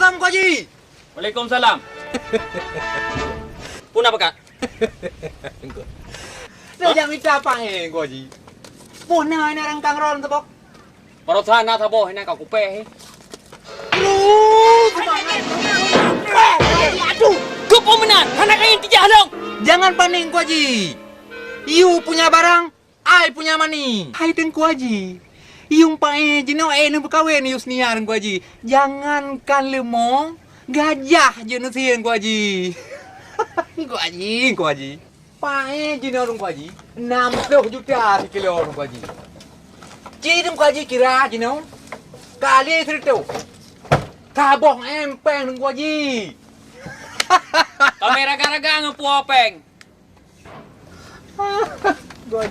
Assalamualaikum Ko Haji. Waalaikumsalam. Pun apa kak? Dah jangan minta apa Ko Haji. Punah ini orang kangron tu bok. Parosan na thabo hina ka kupe. Aduh, Kepemenan, anak kain tidak halong. jangan panik Ko Haji. You punya barang, I punya money. Hai Tengku Haji. Yung pae jino ni berkawin yus niar Ko Haji. Jangankan lemong, gajah je nusian Ko Haji. Ko Haji. Pae jino Ko Haji. 60 juta sekilo Ko Haji. Jadi Ko Haji kira jino. Kali itu. Kabong empeng Ko Haji. Kamera garaga ngapu openg. Ko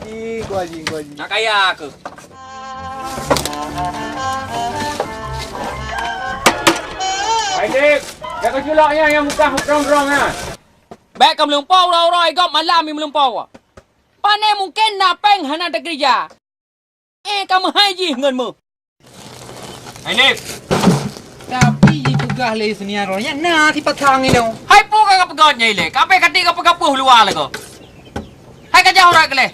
Haji. Nak kaya ke? Baik, jaga julaknya yang muka rong-rong ya. Baik kamu lumpau roi kau malam ni melumpau. Pane mungkin napeng hana ada kerja. Kamu haji nganmu. Baik. Tapi itu gah le seniaronya nah si patang ini. Hai po ka pegat nyai le. Kape kati ka pegapuh luar le ko. Hai ka jauh rak le.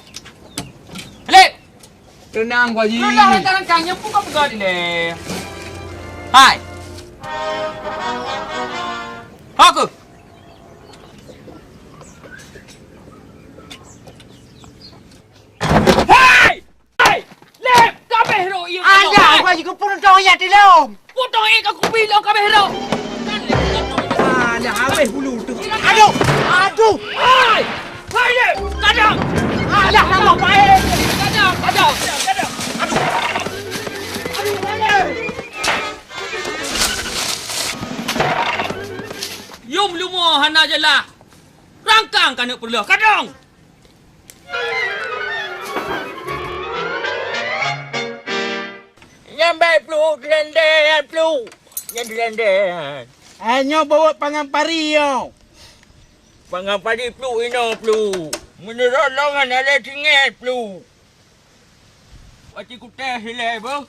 Le. Tenang Ko Haji. Lu dah tangan kanya po ka pegat le. Hai. Aku. Hai! Hai! Le, kape hero iu. Ada Ko Haji kau pun tahu ya tilom. Potong aku bilang kape hero. Ada habis bulu tu. Aduh. Hai! Hai le, kadang. Ada nama baik. Kadang. Aduh. Yum lumo hana jelah. Rangkang kan nak perlu. Kadang. Nyambai flu, gelandan flu. Yang gelandan. Hanya bawa pangan pari yo. Pangan padi flu ino flu. Menurut longan ada tinggal flu. Pakcik kuteh hilai apa?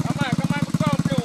Kamar bekau flu.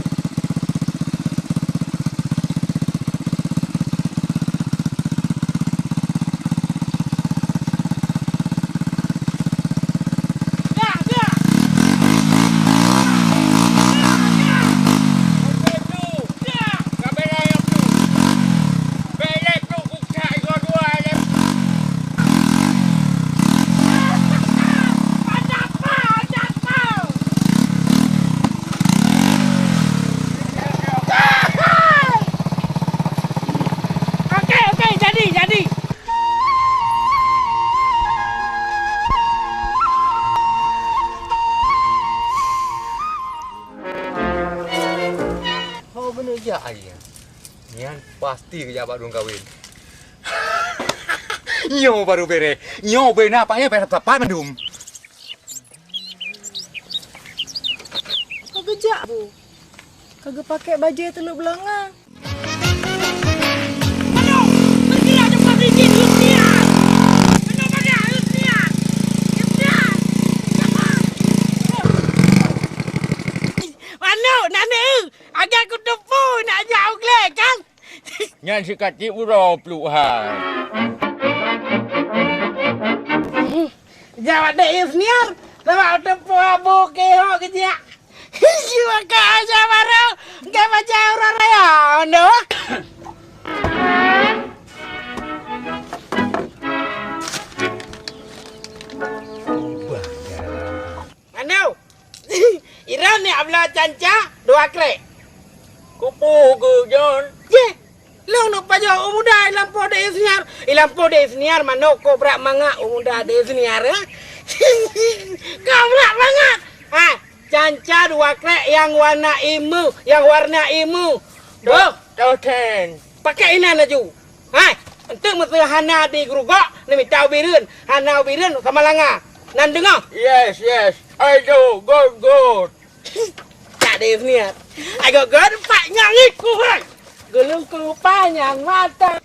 Jadi. Oh benar je ayah. Nian pasti kerja abang dong kawin. Nyo baru bere. Nyo bena apa ya bere apa mandum. Kau gejak bu. Kagak pakai baju yang teluk belanga. Agak aku tepu nak jauh kelek kan? Nyan si kacik uro flu hai. Jawab dek Isniar. Sama tepu abu ke ho kerja. Siwa ka aja baru. Gak baca orang raya. Ando. Ando. Iran ni abla canca dua krek. Kupu ke John. Ye. Lu nak pajak umuda lampu de Isniar. Lampu de Isniar mana kau berak mangak umuda de Isniar. Kau berak mangak. Ha, canca dua krek yang warna imu. Doh, Doten. pakai ina naju. Hai, untuk mesti hana di gerugak ni minta birin. Hana birin sama langa. Nan dengar? Yes. I do. Good. Tak ada Isniar. Agak gad pak nyangitku hai. Gelung ke lupa nyang mata.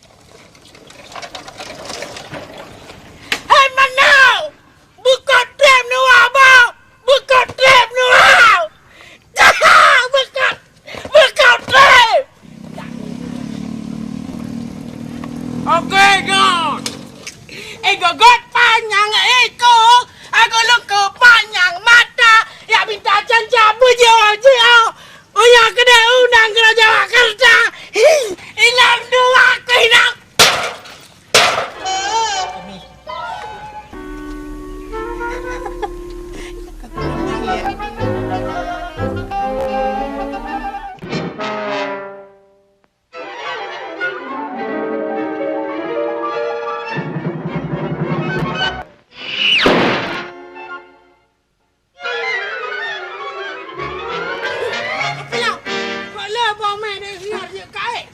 Senior je kait.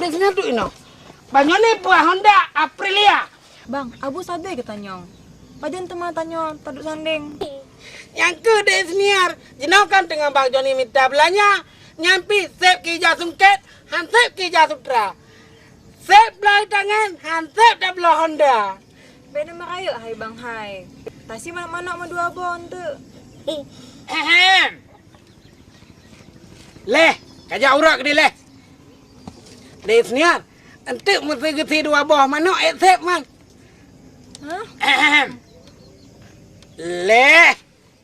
Biasanya tu ino. Banyak ni buah Honda Aprilia. Bang, abu sabe ke tanyong? Pajan teman tanya taduk sanding. Yang ke dek senior. Jenau kan tengah Bang Johnny minta belanja. Nyampi sep kija sungket. Han sep kija sutra. Sep belai tangan. Han sep dah belah Honda. Bena merayu hai bang hai. Tasi mana-mana sama dua bon tu. Ahem. Leh. Kajak urak ke dia leh. Dek senior. Entuk mesti geti dua boh. Mana sep man. Hah? Ahem. Leh.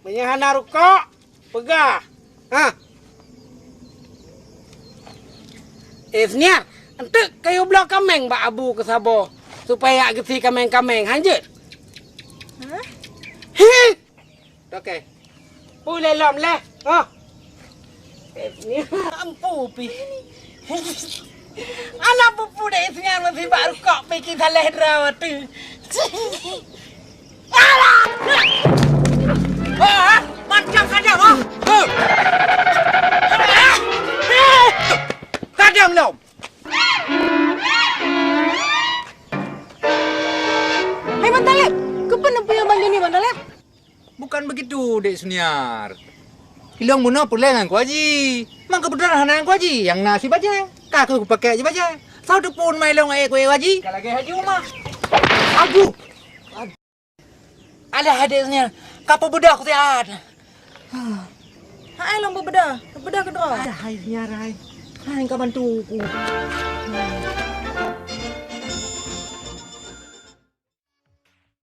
Menyahana rukuk. Pegah. Ha. Senior. Entuk kayu blok kameng bak abu ke sabo. Supaya geti kameng-kameng. Hanjut. Hah? Hei. Okey. Pui lelom leh. Ha. Senior. Ampu pi. Anak pupu dek senior masih bak rukuk bikin salah drawat tu. Alah! Oh, macam kadang oh. Kadang lo. Hai Bang Talib, kepan apa yang Bang Johnny Bang Talib? Bukan begitu, Dek Suniar. Hilang muna pulengan ku haji. Mang kebetulan hanan ku haji. Yang nasi baca. Kakak ku pakai aja baca. Sau tu pun mai long ku haji. Kalau lagi haji rumah. Aduh. Ada Dek Suniar. Kapo budak ku tiad. Hai long bebedah. Bebedah kedua. Ada hai Suniar hai. Hai kau bantu ku.